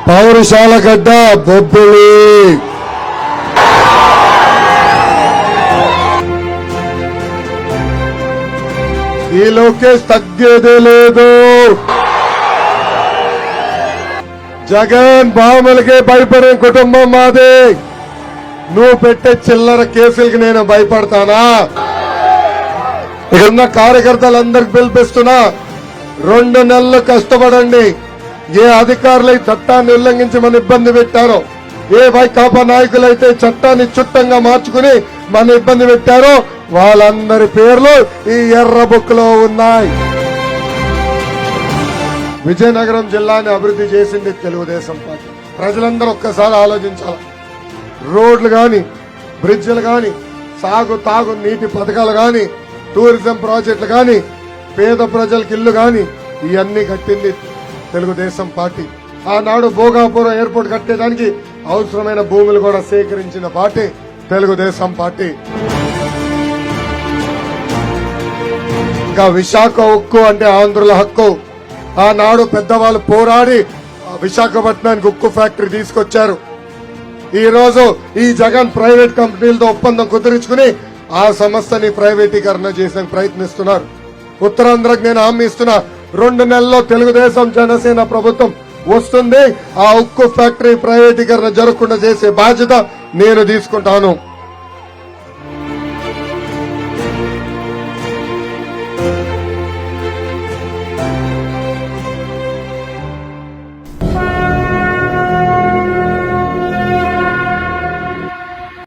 పౌరశాల గడ్డ బొబ్బిలి, ఈ లోకేష్ తగ్గేదే లేదు. జగన్ బాములకే భయపడే కుటుంబం మాది. నువ్వు పెట్టే చిల్లర కేసులకి నేను భయపడతానా? ఇక్కడున్న కార్యకర్తలందరికి పిలిపిస్తున్నా, 2 నెలలు కష్టపడండి. ఏ అధికారులు ఈ చట్టాన్ని ఉల్లంఘించి మన ఇబ్బంది పెట్టారో, ఏ వైకాపా నాయకులైతే చట్టాన్ని చుట్టంగా మార్చుకుని మన ఇబ్బంది పెట్టారో వాళ్ళందరి పేర్లు ఈ ఎర్ర బుక్ లో ఉన్నాయి. విజయనగరం జిల్లాని అభివృద్ధి చేసింది తెలుగుదేశం పార్టీ. ప్రజలందరూ ఒక్కసారి ఆలోచించాలి. రోడ్లు గాని, బ్రిడ్జిలు గాని, సాగు తాగు నీటి పథకాలు గాని, టూరిజం ప్రాజెక్టులు గాని, పేద ప్రజలకు ఇల్లు గాని ఇవన్నీ కట్టింది తెలుగుదేశం పార్టీ. ఆనాడు భోగాపురం ఎయిర్పోర్ట్ కట్టేదానికి అవసరమైన భూములు కూడా సేకరించిన పార్టీ తెలుగుదేశం పార్టీ. ఇంకా విశాఖ ఉక్కు అంటే ఆంధ్రుల హక్కు. ఆనాడు పెద్దవాళ్ళు పోరాడి విశాఖపట్నానికి ఉక్కు ఫ్యాక్టరీ తీసుకొచ్చారు. ఈ రోజు ఈ జగన్ ప్రైవేట్ కంపెనీలతో ఒప్పందం కుదుర్చుకుని ఆ సంస్థని ప్రైవేటీకరణ చేసేందుకు ప్రయత్నిస్తున్నారు. ఉత్తరాంధ్రకు నేను హామీ ఇస్తున్నా, 2 నెలల్లో తెలుగుదేశం జనసేన ప్రభుత్వం వస్తుంది. ఆ ఉక్కు ఫ్యాక్టరీ ప్రైవేటీకరణ జరగకుండా చేసే బాధ్యత నేను తీసుకుంటాను.